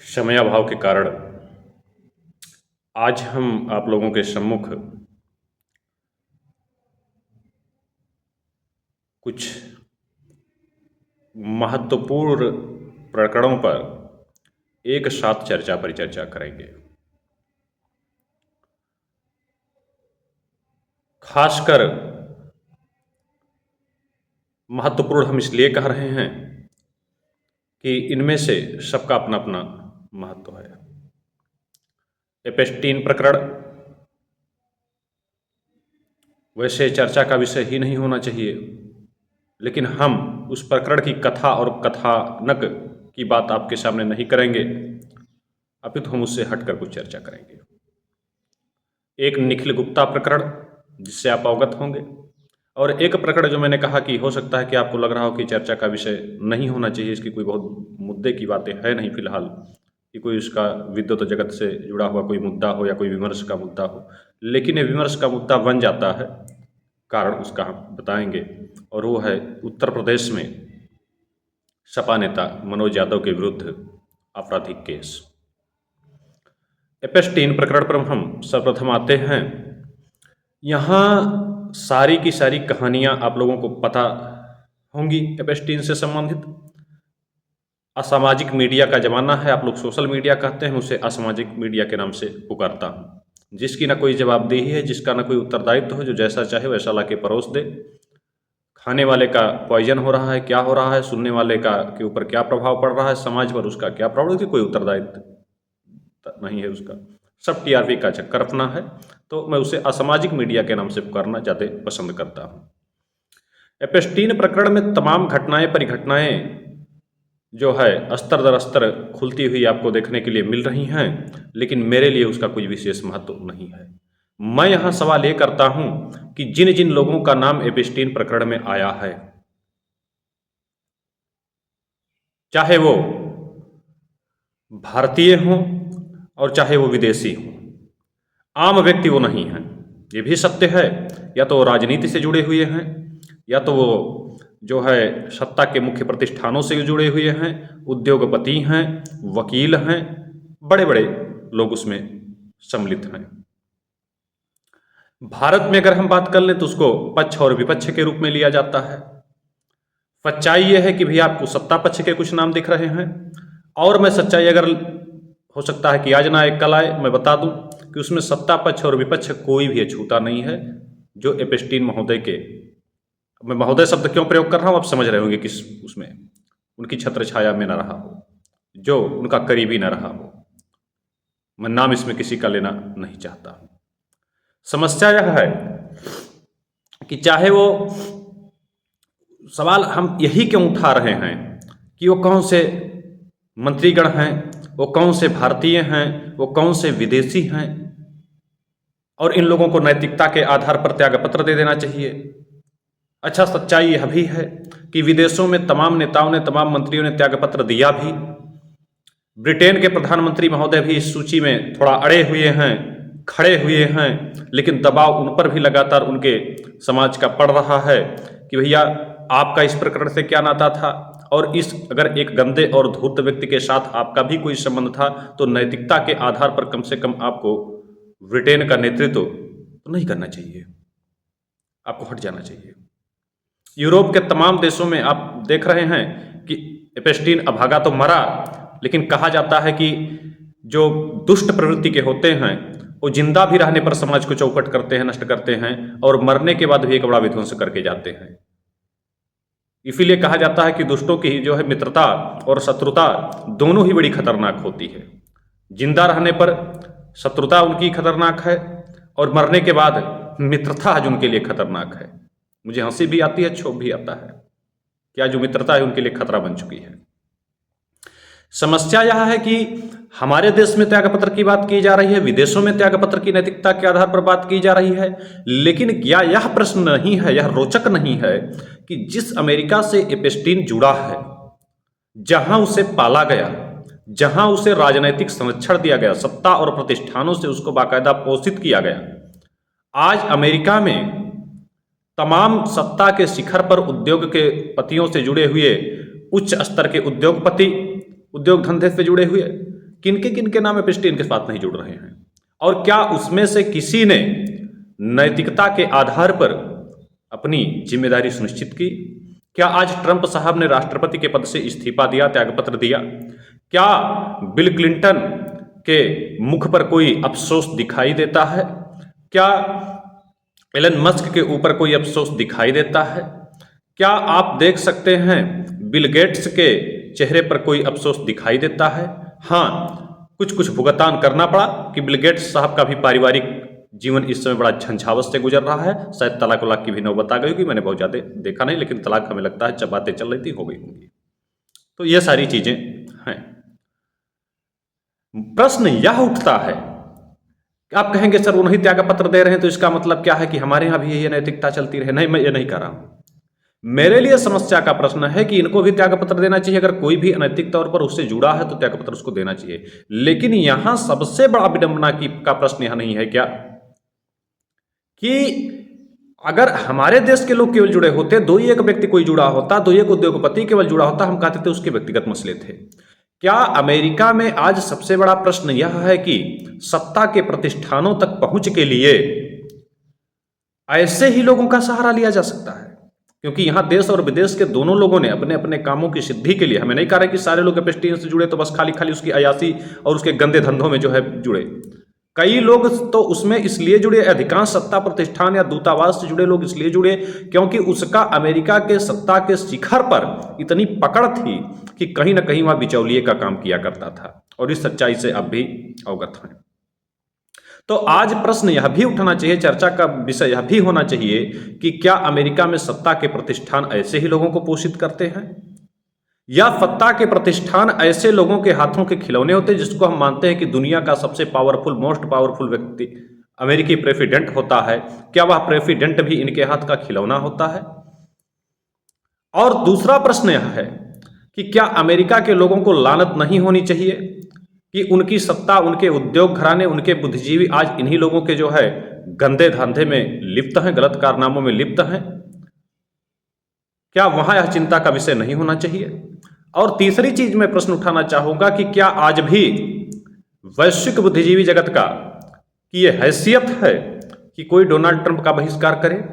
समयाभाव के कारण आज हम आप लोगों के सम्मुख कुछ महत्वपूर्ण प्रकरणों पर एक साथ चर्चा परिचर्चा करेंगे। खासकर महत्वपूर्ण हम इसलिए कह रहे हैं कि इनमें से सबका अपना अपना महत्व है। एपेस्टीन प्रकरण वैसे चर्चा का विषय ही नहीं होना चाहिए, लेकिन हम उस प्रकरण की कथा और कथानक की बात आपके सामने नहीं करेंगे, अपितु हम उससे हटकर कुछ चर्चा करेंगे। एक निखिल गुप्ता प्रकरण जिससे आप अवगत होंगे, और एक प्रकरण जो मैंने कहा कि हो सकता है कि आपको लग रहा हो कि चर्चा का विषय नहीं होना चाहिए, इसकी कोई बहुत मुद्दे की बातें है नहीं फिलहाल, कि कोई उसका विद्युत जगत से जुड़ा हुआ कोई मुद्दा हो या कोई विमर्श का मुद्दा हो, लेकिन ये विमर्श का मुद्दा बन जाता है। कारण उसका हम बताएंगे, और वो है उत्तर प्रदेश में सपा नेता मनोज यादव के विरुद्ध आपराधिक केस। एपेस्टीन प्रकरण पर हम सर्वप्रथम आते हैं। यहाँ सारी की सारी कहानियाँ आप लोगों को पता होंगी एपेस्टीन से संबंधित। असामाजिक मीडिया का ज़माना है, आप लोग सोशल मीडिया कहते हैं, उसे असामाजिक मीडिया के नाम से पुकारता हूँ, जिसकी ना कोई जवाबदेही है, जिसका ना कोई उत्तरदायित्व है, जो जैसा चाहे वैसा ला के परोस दे। खाने वाले का पॉइजन हो रहा है, क्या हो रहा है, सुनने वाले का के ऊपर क्या प्रभाव पड़ रहा है, समाज पर उसका क्या प्रभाव, कोई उत्तरदायित्व नहीं है उसका, सब टीआरपी का चक्कर अपना है। तो मैं उसे असामाजिक मीडिया के नाम से पुकारना ज़्यादा पसंद करता हूँ। एपेस्टीन प्रकरण में तमाम घटनाएं परिघटनाएं जो है स्तर दर स्तर खुलती हुई आपको देखने के लिए मिल रही हैं, लेकिन मेरे लिए उसका कोई विशेष महत्व नहीं है। मैं यहाँ सवाल ये करता हूँ कि जिन जिन लोगों का नाम एपेस्टीन प्रकरण में आया है, चाहे वो भारतीय हों और चाहे वो विदेशी हों, आम व्यक्ति वो नहीं है, ये भी सत्य है। या तो वो राजनीति से जुड़े हुए हैं, या तो वो जो है सत्ता के मुख्य प्रतिष्ठानों से जुड़े हुए हैं, उद्योगपति हैं, वकील हैं, बड़े बड़े लोग उसमें सम्मिलित हैं। भारत में अगर हम बात कर लें तो उसको पक्ष और विपक्ष के रूप में लिया जाता है। सच्चाई यह है कि भैया आपको सत्ता पक्ष के कुछ नाम दिख रहे हैं, और मैं सच्चाई अगर हो सकता है कि आज ना एक कल आए, मैं बता दूं कि उसमें सत्ता पक्ष और विपक्ष कोई भी अछूता नहीं है। जो एपेस्टीन महोदय के, मैं महोदय शब्द क्यों प्रयोग कर रहा हूं आप समझ रहे होंगे, किस उसमें उनकी छत्र छाया में न रहा हो, जो उनका करीबी न रहा हो। मैं नाम इसमें किसी का लेना नहीं चाहता हूं। समस्या यह है कि चाहे वो सवाल हम यही क्यों उठा रहे हैं कि वो कौन से मंत्रीगण हैं, वो कौन से भारतीय हैं, वो कौन से विदेशी हैं, और इन लोगों को नैतिकता के आधार पर त्यागपत्र दे देना चाहिए। अच्छा, सच्चाई यह भी है कि विदेशों में तमाम नेताओं ने, तमाम मंत्रियों ने त्यागपत्र दिया भी। ब्रिटेन के प्रधानमंत्री महोदय भी इस सूची में थोड़ा अड़े हुए हैं, खड़े हुए हैं, लेकिन दबाव उन पर भी लगातार उनके समाज का पड़ रहा है कि भैया आपका इस प्रकरण से क्या नाता था, और इस अगर एक गंदे और धूर्त व्यक्ति के साथ आपका भी कोई संबंध था तो नैतिकता के आधार पर कम से कम आपको ब्रिटेन का नेतृत्व तो नहीं करना चाहिए, आपको हट जाना चाहिए। यूरोप के तमाम देशों में आप देख रहे हैं कि एपेस्टीन अभागा तो मरा, लेकिन कहा जाता है कि जो दुष्ट प्रवृत्ति के होते हैं वो जिंदा भी रहने पर समाज को चौपट करते हैं, नष्ट करते हैं, और मरने के बाद भी एक बड़ा विध्वंस करके जाते हैं। इसीलिए कहा जाता है कि दुष्टों की जो है मित्रता और शत्रुता दोनों ही बड़ी खतरनाक होती है। जिंदा रहने पर शत्रुता उनकी खतरनाक है, और मरने के बाद मित्रता आज उनके लिए खतरनाक है। मुझे हंसी भी आती है, क्षोभ भी आता है, क्या जो मित्रता है उनके लिए खतरा बन चुकी है। समस्या यह है कि हमारे देश में त्यागपत्र की बात की जा रही है, विदेशों में त्यागपत्र की नैतिकता के आधार पर बात की जा रही है, लेकिन क्या यह प्रश्न नहीं है, यह रोचक नहीं है कि जिस अमेरिका से एपेस्टीन जुड़ा है, जहां उसे पाला गया, जहां उसे राजनैतिक संरक्षण दिया गया, सत्ता और प्रतिष्ठानों से उसको बाकायदा पोषित किया गया, आज अमेरिका में तमाम सत्ता के शिखर पर उद्योग के पतियों से जुड़े हुए, उच्च स्तर के उद्योगपति, उद्योग धंधे से जुड़े हुए, किनके किनके नाम एपिस्टीन के साथ नहीं जुड़ रहे हैं, और क्या उसमें से किसी ने नैतिकता के आधार पर अपनी जिम्मेदारी सुनिश्चित की? क्या आज ट्रंप साहब ने राष्ट्रपति के पद से इस्तीफा दिया, त्यागपत्र दिया? क्या बिल क्लिंटन के मुख पर कोई अफसोस दिखाई देता है? क्या एलन मस्क के ऊपर कोई अफसोस दिखाई देता है? क्या आप देख सकते हैं बिल गेट्स के चेहरे पर कोई अफसोस दिखाई देता है? हाँ, कुछ भुगतान करना पड़ा कि बिल गेट्स साहब का भी पारिवारिक जीवन इस समय बड़ा झंझावत से गुजर रहा है। शायद तलाक वलाक की भी नौबत आ गई होगी, मैंने बहुत ज़्यादा देखा नहीं, लेकिन तलाक हमें लगता है जब बातें चल रही थी हो गई होंगी। तो ये सारी चीज़ें हैं। प्रश्न यह उठता है, आप कहेंगे सर वो नहीं त्यागपत्र दे रहे हैं तो इसका मतलब क्या है कि हमारे यहाँ भी ये नैतिकता चलती रहे? नहीं, मैं ये नहीं कह रहा हूँ। मेरे लिए समस्या का प्रश्न है कि इनको भी त्यागपत्र देना चाहिए। अगर कोई भी अनैतिक तौर पर उससे जुड़ा है तो त्यागपत्र उसको देना चाहिए। लेकिन यहां सबसे बड़ा विडंबना का प्रश्न यह नहीं है क्या कि अगर हमारे देश के लोग केवल जुड़े होते, दो ही एक व्यक्ति कोई जुड़ा होता, दो ही एक उद्योगपति केवल जुड़ा होता, हम कहते थे उसके व्यक्तिगत मसले थे। क्या अमेरिका में आज सबसे बड़ा प्रश्न यह है कि सत्ता के प्रतिष्ठानों तक पहुंच के लिए ऐसे ही लोगों का सहारा लिया जा सकता है? क्योंकि यहां देश और विदेश के दोनों लोगों ने अपने अपने कामों की सिद्धि के लिए, हमें नहीं कह रहे कि सारे लोग एपिस्टीन से जुड़े तो बस खाली खाली उसकी अयासी और उसके गंदे धंधों में जो है जुड़े। कई लोग तो उसमें इसलिए जुड़े, अधिकांश सत्ता प्रतिष्ठान या दूतावास से जुड़े लोग इसलिए जुड़े क्योंकि उसका अमेरिका के सत्ता के शिखर पर इतनी पकड़ थी कि कहीं ना कहीं वह बिचौलिए का काम किया करता था, और इस सच्चाई से अब भी अवगत हैं। तो आज प्रश्न यह भी उठना चाहिए, चर्चा का विषय यह भी होना चाहिए कि क्या अमेरिका में सत्ता के प्रतिष्ठान ऐसे ही लोगों को पोषित करते हैं, या सत्ता के प्रतिष्ठान ऐसे लोगों के हाथों के खिलौने होते हैं जिसको हम मानते हैं कि दुनिया का सबसे पावरफुल, मोस्ट पावरफुल व्यक्ति अमेरिकी प्रेसिडेंट होता है, क्या वह प्रेसिडेंट भी इनके हाथ का खिलौना होता है? और दूसरा प्रश्न यह है कि क्या अमेरिका के लोगों को लानत नहीं होनी चाहिए कि उनकी सत्ता, उनके उद्योग घराने, उनके बुद्धिजीवी आज इन्हीं लोगों के जो है गंदे धंधे में लिप्त हैं, गलत कारनामों में लिप्त हैं? क्या वहां यह चिंता का विषय नहीं होना चाहिए? और तीसरी चीज मैं प्रश्न उठाना चाहूंगा कि क्या आज भी वैश्विक बुद्धिजीवी जगत का की यह हैसियत है कि कोई डोनाल्ड ट्रंप का बहिष्कार करे?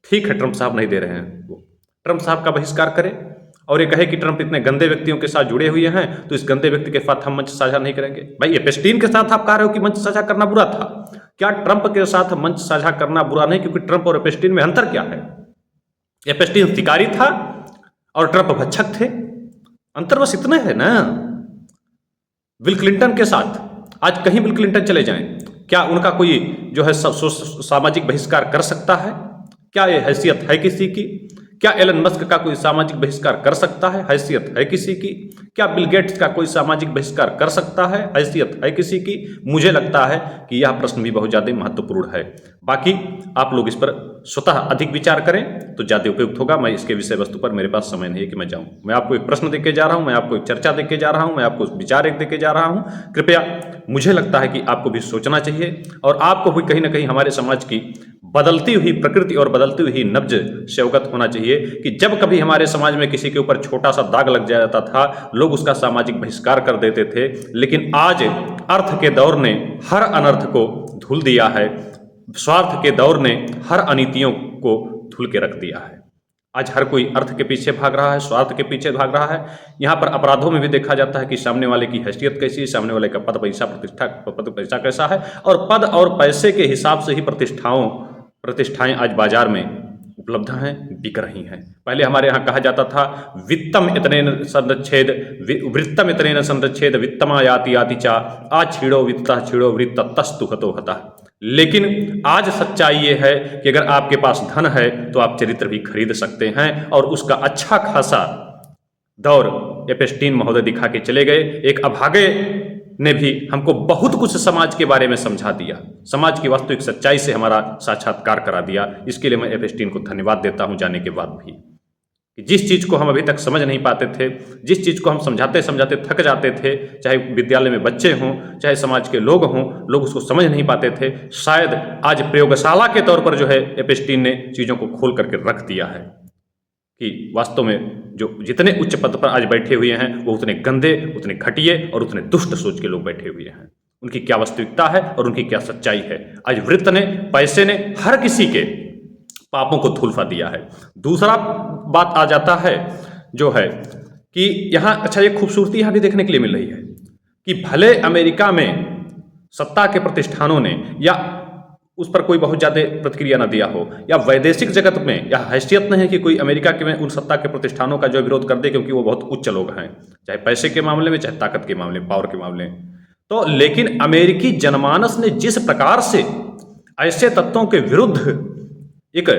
ठीक है, ट्रंप साहब नहीं दे रहे हैं, वो ट्रंप साहब का बहिष्कार करे और ये कहे कि ट्रंप इतने गंदे व्यक्तियों के साथ जुड़े हुए हैं तो इस गंदे व्यक्ति के साथ हम मंच साझा नहीं करेंगे। भाई एपिस्टीन के साथ आप कह रहे हो कि मंच साझा करना बुरा था, क्या ट्रंप के साथ मंच साझा करना बुरा नहीं? क्योंकि ट्रंप और एपिस्टीन में अंतर क्या है? एपिस्टीन शिकारी था और ट्रंप भक्षक थे, अंतर बस इतना है ना। बिल क्लिंटन के साथ आज कहीं बिल क्लिंटन चले जाएं, क्या उनका कोई जो है सामाजिक बहिष्कार कर सकता है? क्या ये हैसियत है किसी की? क्या एलन मस्क का कोई सामाजिक बहिष्कार कर सकता है? हैसियत है किसी की? क्या बिल गेट्स का कोई सामाजिक बहिष्कार कर सकता है? हैसियत है किसी की? मुझे लगता है कि यह प्रश्न भी बहुत ज्यादा महत्वपूर्ण है। बाकी आप लोग इस पर स्वतः अधिक विचार करें तो ज्यादा उपयुक्त होगा। मैं इसके विषय वस्तु पर मेरे पास समय नहीं है कि मैं जाऊं। मैं आपको एक प्रश्न देके जा रहा हूं, मैं आपको एक चर्चा देके जा रहा हूं, मैं आपको विचार एक देके जा रहा हूं। कृपया, मुझे लगता है कि आपको भी सोचना चाहिए और आपको भी कहीं ना कहीं हमारे समाज की बदलती हुई प्रकृति और बदलती हुई नब्ज से अवगत होना चाहिए कि जब कभी हमारे समाज में किसी के ऊपर छोटा सा दाग लग जाता था, लोग उसका सामाजिक बहिष्कार कर देते थे, लेकिन आज अर्थ के दौर ने हर अनर्थ को धुल दिया है, स्वार्थ के दौर ने हर अनीतियों को धुल के रख दिया है। आज हर कोई अर्थ के पीछे भाग रहा है, स्वार्थ के पीछे भाग रहा है। यहाँ पर अपराधों में भी देखा जाता है कि सामने वाले की हैसियत कैसी है, सामने वाले का पद पैसा कैसा है, और पद और पैसे के हिसाब से ही प्रतिष्ठाएं आज बाजार में उपलब्ध हैं, बिक रही हैं। पहले हमारे यहाँ कहा जाता था वित्तम इतने संरच्छेद वृत्तम इतने संरच्छेद वित्तमा याति याति चा छीड़ो वित्ता छीड़ो वृत्त तस्तु हतो हता। लेकिन आज सच्चाई ये है कि अगर आपके पास धन है तो आप चरित्र भी खरीद सकते हैं, और उसका अच्छा खासा दौर एपिस्टीन महोदय दिखा के चले गए। एक अभागे ने भी हमको बहुत कुछ समाज के बारे में समझा दिया, समाज की वास्तविक सच्चाई से हमारा साक्षात्कार करा दिया। इसके लिए मैं एपिस्टीन को धन्यवाद देता हूं जाने के बाद भी, कि जिस चीज़ को हम अभी तक समझ नहीं पाते थे, जिस चीज़ को हम समझाते समझाते थक जाते थे, चाहे विद्यालय में बच्चे हों, चाहे समाज के लोग हों, लोग उसको समझ नहीं पाते थे। शायद आज प्रयोगशाला के तौर पर जो है एपिस्टीन ने चीज़ों को खोल करके रख दिया है। कि वास्तव में जो जितने उच्च पद पर आज बैठे हुए हैं वो उतने गंदे, उतने घटिया और उतने दुष्ट सोच के लोग बैठे हुए हैं। उनकी क्या वास्तविकता है और उनकी क्या सच्चाई है। आज वृत्त ने, पैसे ने हर किसी के पापों को धुलफा दिया है। दूसरा बात आ जाता है जो है कि यहाँ अच्छा ये खूबसूरती यहाँ भी देखने के लिए मिल रही है कि भले अमेरिका में सत्ता के प्रतिष्ठानों ने या उस पर कोई बहुत ज़्यादा प्रतिक्रिया न दिया हो, या वैदेशिक जगत में यह हैसियत नहीं है कि कोई अमेरिका के में उन सत्ता के प्रतिष्ठानों का जो विरोध कर दे, क्योंकि वो बहुत उच्च लोग हैं, चाहे पैसे के मामले में, चाहे ताकत के मामले में, पावर के मामले में। तो लेकिन अमेरिकी जनमानस ने जिस प्रकार से ऐसे तत्वों के विरुद्ध एक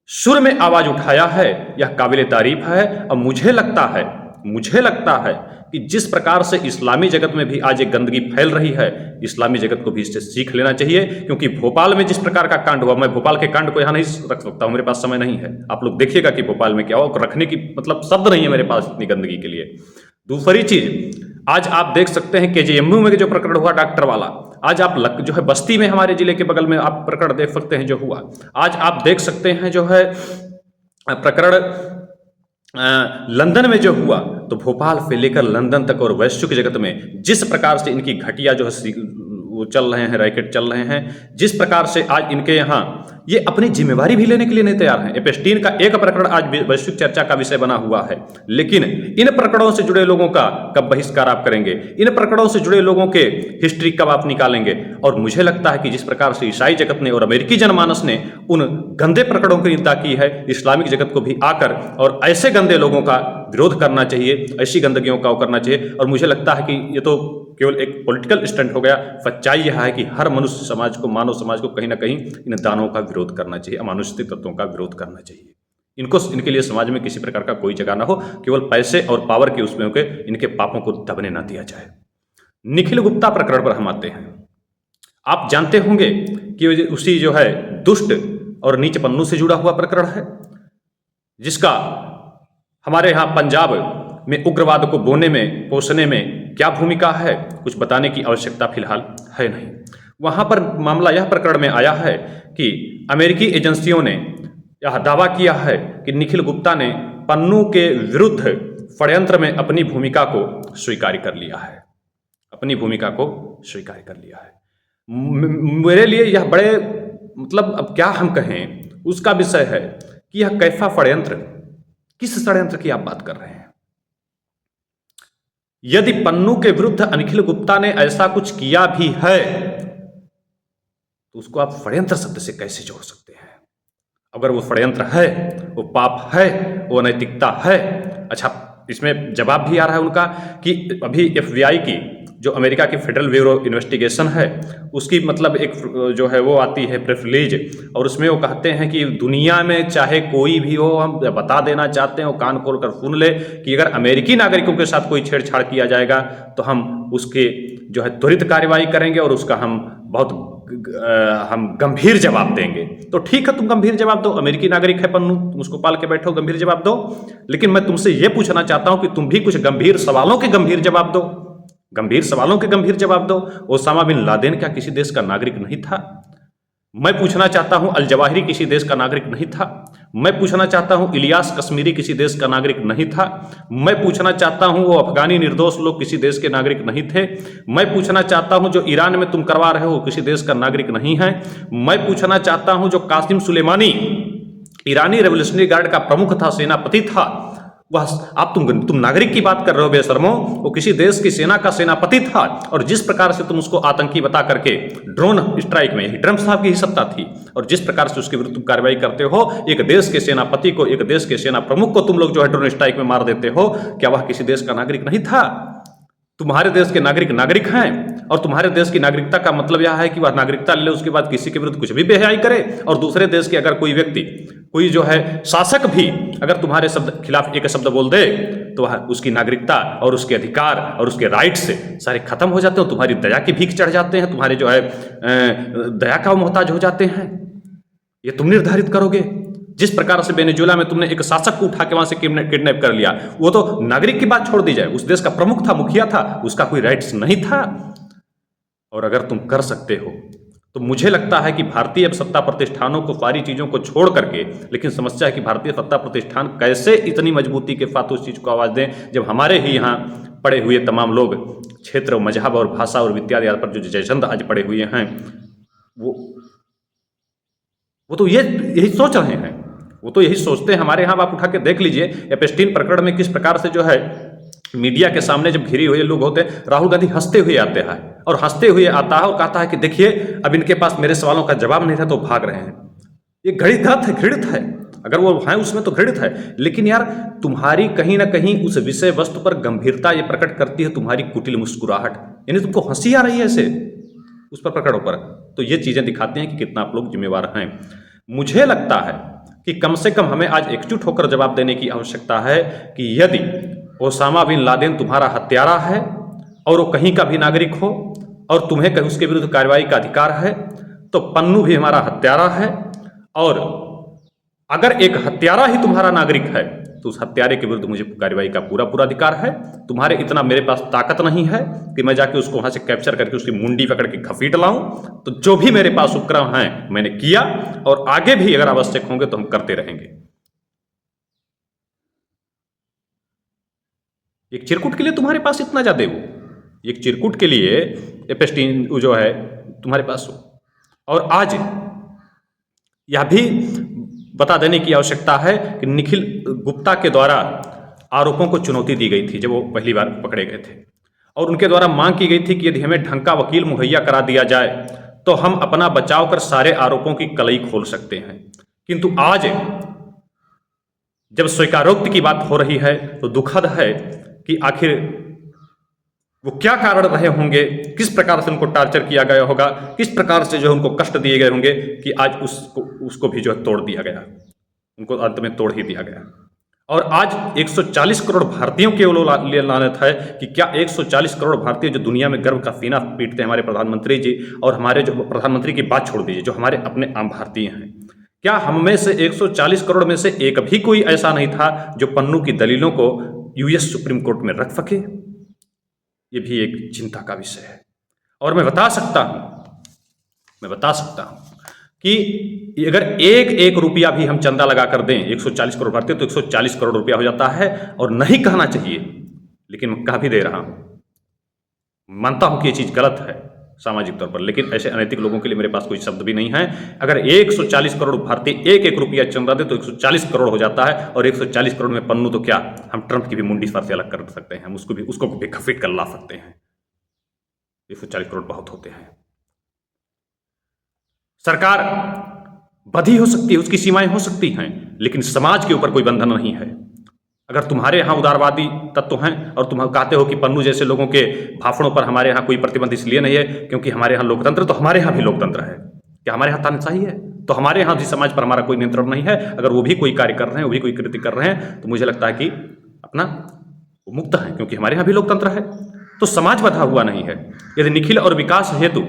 सुर में आवाज उठाया है, यह काबिल तारीफ है। और मुझे लगता है कि जिस प्रकार से इस्लामी जगत में भी आज एक गंदगी फैल रही है, इस्लामी जगत को भी इससे सीख लेना चाहिए। क्योंकि भोपाल में जिस प्रकार का कांड हुआ, मैं भोपाल के कांड को यहाँ नहीं रख सकता हूँ, मेरे पास समय नहीं है। आप लोग देखिएगा कि भोपाल में क्या हुआ, रखने की मतलब शब्द नहीं है मेरे पास इतनी गंदगी के लिए। दूसरी चीज, आज आप देख सकते हैं केजीएमयू में जो प्रकरण हुआ डॉक्टर वाला, आज आप जो है बस्ती में हमारे जिले के बगल में आप प्रकरण देख सकते हैं जो हुआ। आज आप देख सकते हैं जो है प्रकरण लंदन में जो हुआ। तो भोपाल से लेकर लंदन तक और वैश्विक जगत में जिस प्रकार से इनकी घटिया जो है वो चल रहे हैं, रैकेट चल रहे हैं, जिस प्रकार से आज इनके यहाँ ये अपनी जिम्मेवारी भी लेने के लिए नहीं तैयार हैं। एपेस्टीन का एक प्रकरण आज वैश्विक चर्चा का विषय बना हुआ है, लेकिन इन प्रकरणों से जुड़े लोगों का कब बहिष्कार आप करेंगे, इन प्रकरणों से जुड़े लोगों के हिस्ट्री कब आप निकालेंगे। और मुझे लगता है कि जिस प्रकार से ईसाई जगत ने और अमेरिकी जनमानस ने उन गंदे प्रकरणों की निंदा की है, इस्लामिक जगत को भी आकर और ऐसे गंदे लोगों का विरोध करना चाहिए, ऐसी गंदगियों का करना चाहिए। और मुझे लगता है कि ये तो केवल एक पॉलिटिकल स्टंट हो गया। सच्चाई यह है कि हर मनुष्य समाज को, मानव समाज को कहीं ना कहीं इन दानों का विरोध करना चाहिए, अमानुषिक तत्वों का विरोध करना चाहिए। इनके लिए समाज में किसी प्रकार का कोई जगह ना हो, केवल पैसे और पावर के उसमें होकर इनके पापों को दबने ना दिया जाए। निखिल गुप्ता प्रकरण पर हम आते हैं। आप जानते होंगे कि उसी जो है दुष्ट और नीच पन्नू से जुड़ा हुआ प्रकरण है, जिसका हमारे यहाँ पंजाब में उग्रवाद को बोने में, पोषने में क्या भूमिका है, कुछ बताने की आवश्यकता फिलहाल है नहीं। वहां पर मामला यह प्रकरण में आया है कि अमेरिकी एजेंसियों ने यह दावा किया है कि निखिल गुप्ता ने पन्नू के विरुद्ध षड्यंत्र में अपनी भूमिका को स्वीकार कर लिया है, अपनी भूमिका को स्वीकार कर लिया है। मेरे लिए यह बड़े मतलब अब क्या हम कहें उसका विषय है कि यह कैसा षड्यंत्र, किस षड्यंत्र की आप बात कर रहे हैं। यदि पन्नू के विरुद्ध निखिल गुप्ता ने ऐसा कुछ किया भी है तो उसको आप षड्यंत्र शब्द से कैसे जोड़ सकते हैं। अगर वो षड्यंत्र है, वो पाप है, वो अनैतिकता है। अच्छा, इसमें जवाब भी आ रहा है उनका कि अभी FBI की जो अमेरिका की फेडरल ब्यूरो इन्वेस्टिगेशन है उसकी मतलब एक जो है वो आती है प्रेस रिलीज, और उसमें वो कहते हैं कि दुनिया में चाहे कोई भी हो, हम बता देना चाहते हैं, वो कान खोल कर सुन ले कि अगर अमेरिकी नागरिकों के साथ कोई छेड़छाड़ किया जाएगा तो हम उसके जो है त्वरित कार्रवाई करेंगे और उसका हम गंभीर जवाब देंगे। तो ठीक है, तुम गंभीर जवाब दो, अमेरिकी नागरिक है पन्नू, तुम उसको पाल के बैठो, गंभीर जवाब दो। लेकिन मैं तुमसे ये पूछना चाहता हूं कि तुम भी कुछ गंभीर सवालों के गंभीर जवाब दो, गंभीर सवालों के गंभीर जवाब दो। ओसामा बिन लादेन क्या किसी देश का नागरिक नहीं था? मैं पूछना चाहता हूं अल जवाहिरी किसी देश का नागरिक नहीं था? मैं पूछना चाहता हूं इलियास कश्मीरी किसी देश का नागरिक नहीं था? मैं पूछना चाहता हूं वो अफगानी निर्दोष लोग किसी देश के नागरिक नहीं थे? मैं पूछना चाहता हूं जो ईरान में तुम करवा रहे हो किसी देश का नागरिक नहीं है? मैं पूछना चाहता हूं जो कासिम सुलेमानी ईरानी रेवोल्यूशनरी गार्ड का प्रमुख था, सेनापति था, वह आप तुम नागरिक की बात कर रहे हो बेशर्मो, वो किसी देश की सेना का सेनापति था। और जिस प्रकार से तुम उसको आतंकी बता करके ड्रोन स्ट्राइक में, ट्रंप साहब की ही सत्ता थी, और जिस प्रकार से उसके विरुद्ध तुम कार्रवाई करते हो, एक देश के सेनापति को, एक देश के सेना प्रमुख को तुम लोग जो है ड्रोन स्ट्राइक में मार देते हो, क्या वह किसी देश का नागरिक नहीं था? तुम्हारे देश के नागरिक हैं, और तुम्हारे देश की नागरिकता का मतलब यह है कि वह नागरिकता ले, उसके बाद किसी के विरुद्ध कुछ भी बेहयाई करे। और दूसरे देश के अगर कोई व्यक्ति, कोई जो है शासक भी अगर तुम्हारे खिलाफ एक शब्द बोल दे तो वह उसकी नागरिकता और उसके अधिकार और उसके राइट से सारे खत्म हो जाते हैं, तुम्हारी दया की भीख चढ़ जाते हैं, तुम्हारे जो है दया का मोहताज हो जाते हैं। ये तुम निर्धारित करोगे। जिस प्रकार से वेनेजुएला में तुमने एक शासक को उठा के वहां से किडनैप कर लिया, वो तो नागरिक की बात छोड़ दी जाए, उस देश का प्रमुख था, मुखिया था, उसका कोई राइट्स नहीं था। और अगर तुम कर सकते हो तो मुझे लगता है कि भारतीय सत्ता प्रतिष्ठानों को सारी चीज़ों को छोड़ करके, लेकिन समस्या है कि भारतीय सत्ता प्रतिष्ठान कैसे इतनी मजबूती के साथ उस चीज़ को आवाज़ दें जब हमारे ही यहाँ पड़े हुए तमाम लोग क्षेत्र, मजहब और भाषा और इत्यादि पर जो जयचंद आज पड़े हुए हैं वो तो यही सोच रहे हैं, वो तो यही सोचते हैं। हमारे यहाँ आप उठा के देख लीजिए एप्स्टीन प्रकरण में किस प्रकार से जो है मीडिया के सामने जब घिरे हुए लोग होते हैं, राहुल गांधी हंसते हुए आते हैं और हंसते हुए आता है और कहता है कि देखिए अब इनके पास मेरे सवालों का जवाब नहीं था तो भाग रहे हैं। ये गलत है, घृणित है। अगर वो है उसमें तो घृणित है, लेकिन यार तुम्हारी कहीं ना कहीं उस विषय वस्तु पर गंभीरता ये प्रकट करती है तुम्हारी कुटिल मुस्कुराहट, यानी तुमको हंसी आ रही है ऐसे उस पर प्रकरणों पर। तो ये चीजें दिखाती हैं कि कितना आप लोग जिम्मेवार हैं। मुझे लगता है कि कम से कम हमें आज एकजुट होकर जवाब देने की आवश्यकता है कि यदि ओसामा बिन लादेन तुम्हारा हत्यारा है और वो कहीं का भी नागरिक हो और तुम्हें कहीं उसके विरुद्ध कार्रवाई का अधिकार है, तो पन्नू भी हमारा हत्यारा है। और अगर एक हत्यारा ही तुम्हारा नागरिक है तो उस हत्यारे के विरुद्ध मुझे कार्रवाई का पूरा पूरा अधिकार है। तुम्हारे इतना मेरे पास ताकत नहीं है कि मैं जाके उसको वहां से कैप्चर करके उसकी मुंडी पकड़ के घसीट लाऊं। तो जो भी मेरे पास उपक्रम हैं मैंने किया और आगे भी अगर आवश्यक होंगे तो हम करते रहेंगे। एक चिरकुट के लिए तुम्हारे पास इतना ज्यादा हो, एक चिरकुट के लिए एप्स्टीन जो है तुम्हारे पास हो। और आज यह भी बता देने की आवश्यकता है कि निखिल गुप्ता के द्वारा आरोपों को चुनौती दी गई थी जब वो पहली बार पकड़े गए थे और उनके द्वारा मांग की गई थी कि यदि हमें ढंग का वकील मुहैया करा दिया जाए तो हम अपना बचाव कर सारे आरोपों की कलई खोल सकते हैं। किंतु आज जब स्वीकारोक्ति की बात हो रही है तो दुखद है कि आखिर वो क्या कारण रहे होंगे, किस प्रकार से उनको टार्चर किया गया होगा, किस प्रकार से जो उनको कष्ट दिए गए होंगे कि आज उसको भी जो है तोड़ दिया गया, उनको अंत में तोड़ ही दिया गया। और आज 140 करोड़ भारतीयों के लिए लानत है कि क्या 140 करोड़ भारतीय जो दुनिया में गर्व का सीना पीटते हैं हमारे प्रधानमंत्री जी, और हमारे जो प्रधानमंत्री की बात छोड़ दीजिए जो हमारे अपने आम भारतीय हैं, क्या हम में से 140 करोड़ में से एक भी कोई ऐसा नहीं था जो पन्नू की दलीलों को यूएस सुप्रीम कोर्ट में रख सके? ये भी एक चिंता का विषय है। और मैं बता सकता हूं कि अगर एक रुपया भी हम चंदा लगा कर दें 140 करोड़ भारतीय तो 140 करोड़ रुपया हो जाता है। और नहीं कहना चाहिए लेकिन मैं कह भी दे रहा हूं, मानता हूं कि ये चीज गलत है सामाजिक तौर पर, लेकिन ऐसे अनैतिक लोगों के लिए मेरे पास कोई शब्द भी नहीं है। अगर 140 करोड़ भारतीय एक रुपया चंदा दे तो 140 करोड़ हो जाता है। और 140 करोड़ में पन्नू तो क्या, हम ट्रंप की भी मुंडी सर से अलग कर सकते हैं, हम उसको भी घसीट कर ला सकते हैं। 140 करोड़ बहुत होते हैं। सरकार बधी हो सकती है, उसकी सीमाएं हो सकती हैं, लेकिन समाज के ऊपर कोई बंधन नहीं है। अगर तुम्हारे यहाँ उदारवादी तत्व हैं और तुम कहते हो कि पन्नू जैसे लोगों के भाषणों पर हमारे यहाँ कोई प्रतिबंध इसलिए नहीं है क्योंकि हमारे यहाँ लोकतंत्र, तो हमारे यहाँ भी लोकतंत्र है। क्या हमारे यहाँ तानाशाही है? तो हमारे यहाँ भी समाज पर हमारा कोई नियंत्रण नहीं है। अगर वो भी कोई कार्य कर रहे हैं, वो भी कोई कृति कर रहे हैं, तो मुझे लगता है कि अपना मुक्त है, क्योंकि हमारे यहाँ भी लोकतंत्र है। तो समाज बंधा हुआ नहीं है। यदि निखिल और विकास हेतु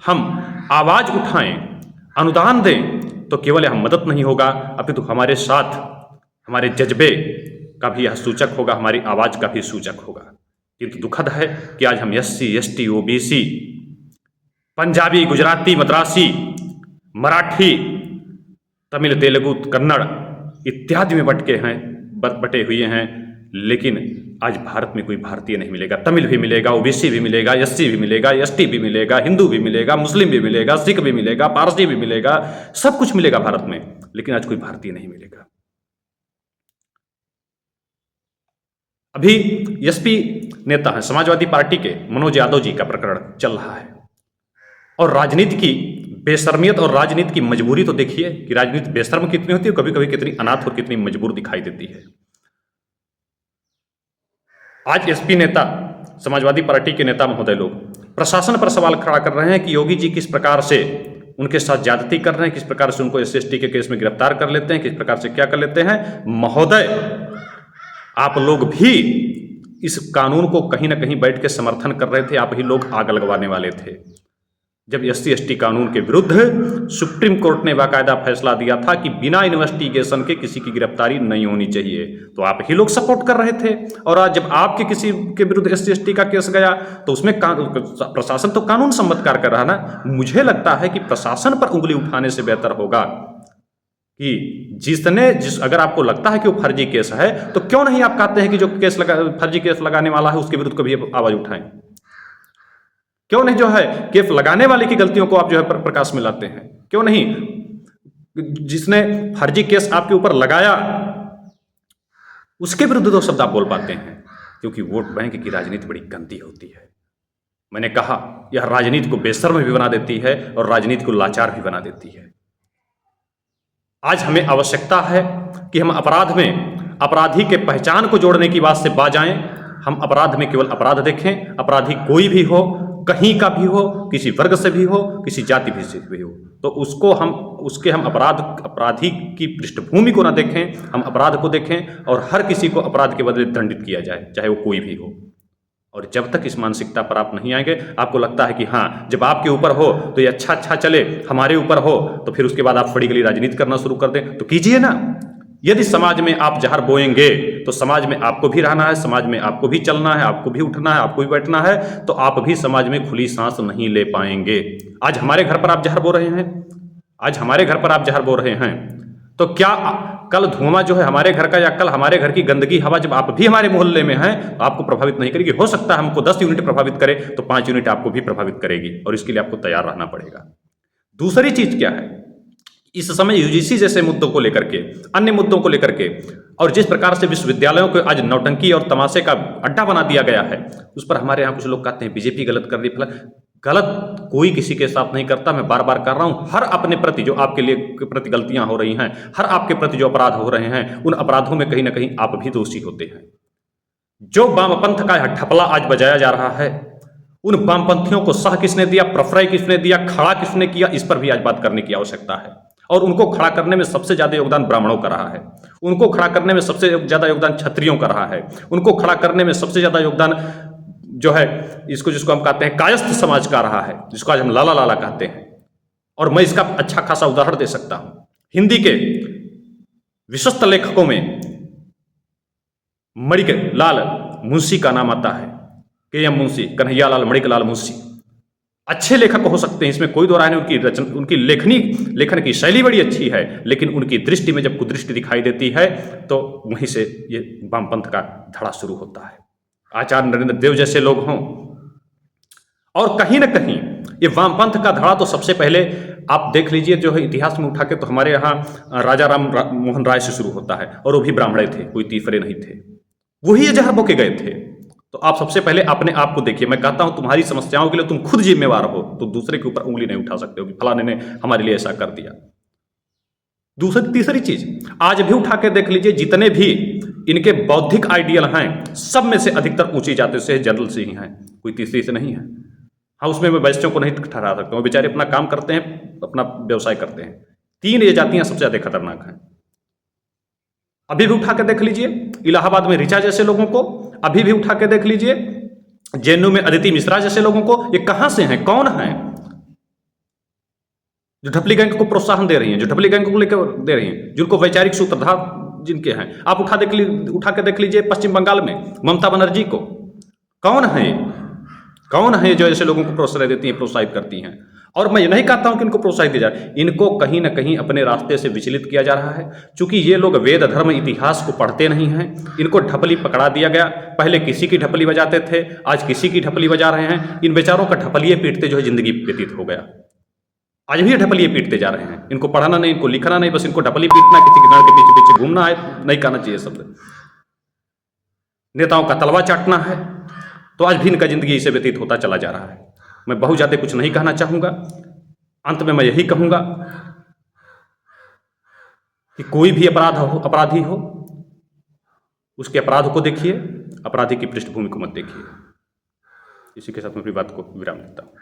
हम आवाज उठाएं, अनुदान दें, तो केवल यह मदद नहीं होगा अपितु हमारे साथ हमारे जज्बे का भी यह सूचक होगा, हमारी आवाज का भी सूचक होगा। किंतु दुखद है कि आज हम SC ST OBC Punjabi, Gujarati, Madrasi, Marathi, Tamil, Telugu, Kannada इत्यादि में बटे हुए हैं, लेकिन आज भारत में कोई भारतीय नहीं मिलेगा। तमिल भी मिलेगा, OBC भी मिलेगा, SC भी मिलेगा, ST भी मिलेगा, हिंदू भी मिलेगा, मुस्लिम भी मिलेगा, सिख भी मिलेगा, पारसी भी मिलेगा, सब कुछ मिलेगा भारत में, लेकिन आज कोई भारतीय नहीं मिलेगा। अभी SP नेता है समाजवादी पार्टी के मनोज यादव जी का प्रकरण चल रहा है, और राजनीति की बेशर्मियत और राजनीति की मजबूरी तो देखिए कि राजनीति बेशर्म कितनी होती है, कभी कभी कितनी अनाथ और कितनी मजबूर दिखाई देती है। आज SP नेता, समाजवादी पार्टी के नेता महोदय लोग प्रशासन पर सवाल खड़ा कर रहे हैं कि योगी जी किस प्रकार से उनके साथ ज्यादती कर रहे हैं, किस प्रकार से उनको SC ST के केस में गिरफ्तार कर लेते हैं, किस प्रकार से क्या कर लेते हैं। महोदय, आप लोग भी इस कानून को कहीं ना कहीं बैठ के समर्थन कर रहे थे, आप ही लोग आग लगवाने वाले थे। जब SC/ST कानून के विरुद्ध सुप्रीम कोर्ट ने बाकायदा फैसला दिया था कि बिना इन्वेस्टिगेशन के किसी की गिरफ्तारी नहीं होनी चाहिए, तो आप ही लोग सपोर्ट कर रहे थे। और आज जब आपके किसी के विरुद्ध SC/ST का केस गया तो उसमें प्रशासन तो कानून सम्मत कार्य कर रहा है ना। मुझे लगता है कि प्रशासन पर उंगली उठाने से बेहतर होगा कि अगर आपको लगता है कि वो फर्जी केस है, तो क्यों नहीं आप कहते हैं कि जो फर्जी केस लगाने वाला है उसके विरुद्ध कभी आवाज उठाएं। क्यों नहीं जो है केस लगाने वाले की गलतियों को आप जो है प्रकाश में लाते हैं। क्यों नहीं जिसने फर्जी केस आपके ऊपर लगाया उसके विरुद्ध दो शब्द आप बोल पाते हैं। क्योंकि वोट बैंक की राजनीति बड़ी गंदी होती है। मैंने कहा यह राजनीति को बेशर्म भी बना देती है और राजनीति को लाचार भी बना देती है। आज हमें आवश्यकता है कि हम अपराध में अपराधी के पहचान को जोड़ने की बात से बाज आएं। हम अपराध में केवल अपराध देखें। अपराधी कोई भी हो, कहीं का भी हो, किसी वर्ग से भी हो, किसी जाति से भी हो, तो हम अपराधी की पृष्ठभूमि को ना देखें, हम अपराध को देखें और हर किसी को अपराध के बदले दंडित किया जाए, चाहे वो कोई भी हो। और जब तक इस मानसिकता पर आप नहीं आएंगे, आपको लगता है कि हाँ जब आपके ऊपर हो तो ये अच्छा चले, हमारे ऊपर हो तो फिर उसके बाद आप फड़ी गली राजनीति करना शुरू कर दें, तो कीजिए ना। यदि समाज में आप जहर बोएंगे तो समाज में आपको भी रहना है, समाज में आपको भी चलना है, आपको भी उठना है, आपको भी बैठना है, तो आप भी समाज में खुली सांस नहीं ले पाएंगे। आज हमारे घर पर आप जहर बो रहे हैं, आज हमारे घर पर आप जहर बो रहे हैं, तो क्या कल धुआं जो है हमारे घर का या कल हमारे घर की गंदगी हवा जब आप भी हमारे मोहल्ले में हैं तो आपको प्रभावित नहीं करेगी। हो सकता है हमको 10 यूनिट प्रभावित करे तो 5 यूनिट आपको भी प्रभावित करेगी, और इसके लिए आपको तैयार रहना पड़ेगा। दूसरी चीज क्या है, इस समय यूजीसी जैसे मुद्दों को लेकर के, अन्य मुद्दों को लेकर के, और जिस प्रकार से विश्वविद्यालयों को आज नौटंकी और तमाशे का अड्डा बना दिया गया है, उस पर हमारे यहाँ कुछ लोग कहते हैं बीजेपी गलत कर रही है। गलत कोई किसी के साथ नहीं करता। मैं बार बार कर रहा हूं, हर अपने प्रति जो आपके लिए प्रति गलतियां हो रही हैं, हर आपके प्रति जो अपराध हो रहे हैं, उन अपराधों में कहीं ना कहीं आप भी दोषी होते हैं। जो वामपंथ का ठपला आज बजाया जा रहा है, उन वामपंथियों को सह किसने दिया, प्रश्रय किसने दिया, खड़ा किसने किया, इस पर भी आज बात करने की आवश्यकता है। और उनको खड़ा करने में सबसे ज्यादा योगदान ब्राह्मणों का रहा है, उनको खड़ा करने में सबसे ज्यादा योगदान क्षत्रियों का रहा है, उनको खड़ा करने में सबसे ज्यादा योगदान जो है जिसको हम कहते हैं कायस्थ समाज का रहा है, जिसको आज हम लाला लाला कहते हैं। और मैं इसका अच्छा खासा उदाहरण दे सकता हूं। हिंदी के विश्वस्त लेखकों में मणिक लाल मुंशी का नाम आता है, KM मुंशी, कन्हैया लाल मणिक लाल मुंशी। अच्छे लेखक हो सकते हैं, इसमें कोई दो राय नहीं। उनकी लेखन की शैली बड़ी अच्छी है, लेकिन उनकी दृष्टि में जब कुदृष्टि दिखाई देती है तो वहीं से ये वामपंथ का धड़ा शुरू होता है। आचार्य नरेंद्र देव जैसे लोग हों, और कहीं ना कहीं ये वामपंथ का धड़ा तो सबसे पहले आप देख लीजिए जो है इतिहास में उठा के, तो हमारे यहाँ राजा राम मोहन राय से शुरू होता है, और वो भी ब्राह्मण थे, कोई तीसरे नहीं थे, वही ये जहर बोके गए थे। तो आप सबसे पहले अपने आप को देखिए। मैं कहता हूं तुम्हारी समस्याओं के लिए तुम खुद जिम्मेवार हो, तो दूसरे के ऊपर उंगली नहीं उठा सकते हो कि फलाने ने हमारे लिए ऐसा कर दिया। तीसरी चीज आज भी उठा के देख लीजिए, जितने भी इनके बौद्धिक आइडियल हैं, सब में से अधिकतर ऊंची जाति से जनरल से ही हैं, कोई तीसरी से नहीं है। हाँ, उसमें मैं वैश्यों को नहीं ठहरा सकता, वो बेचारे अपना काम करते हैं, अपना व्यवसाय करते हैं। 3 ये जातियां सबसे ज्यादा खतरनाक हैं। अभी भी उठा के देख लीजिए इलाहाबाद में ऋचा जैसे लोगों को, अभी भी उठा के देख लीजिए JNU में अदिति मिश्रा जैसे लोगों को। ये कहां से हैं, कौन हैं जो ढपली गैंग को प्रोत्साहन दे रही हैं, जो ढपली गैंग को लेकर दे रही हैं, जिनको वैचारिक सूत्रधार जिनके हैं। आप उठा के देख लीजिए पश्चिम बंगाल में ममता बनर्जी को। कौन है जो ऐसे लोगों को प्रोत्साहन देती हैं, प्रोत्साहित करती हैं। और मैं ये नहीं कहता हूं कि इनको प्रोत्साहित किया जाए, इनको कहीं ना कहीं अपने रास्ते से विचलित किया जा रहा है। चूंकि ये लोग वेद धर्म इतिहास को पढ़ते नहीं हैं, इनको ढपली पकड़ा दिया गया। पहले किसी की ढपली बजाते थे, आज किसी की ढपली बजा रहे हैं। इन बेचारों का ढपलिए पीटते जो है जिंदगी व्यतीत हो गया। आज भी ढपलिए पीटते जा रहे हैं। इनको पढ़ाना नहीं, इनको लिखना नहीं, बस इनको ढपली पीटना, किसी के गाड़ के पीछे पीछे घूमना है, नहीं कहना चाहिए शब्द। नेताओं का तलवा चाटना है, तो आज भी इनका जिंदगी इसे व्यतीत होता चला जा रहा है। मैं बहुत ज्यादा कुछ नहीं कहना चाहूंगा। अंत में मैं यही कहूंगा कि कोई भी अपराधी हो, उसके अपराध को देखिए, अपराधी की पृष्ठभूमि को मत देखिए। इसी के साथ मैं अपनी बात को विराम देता हूं।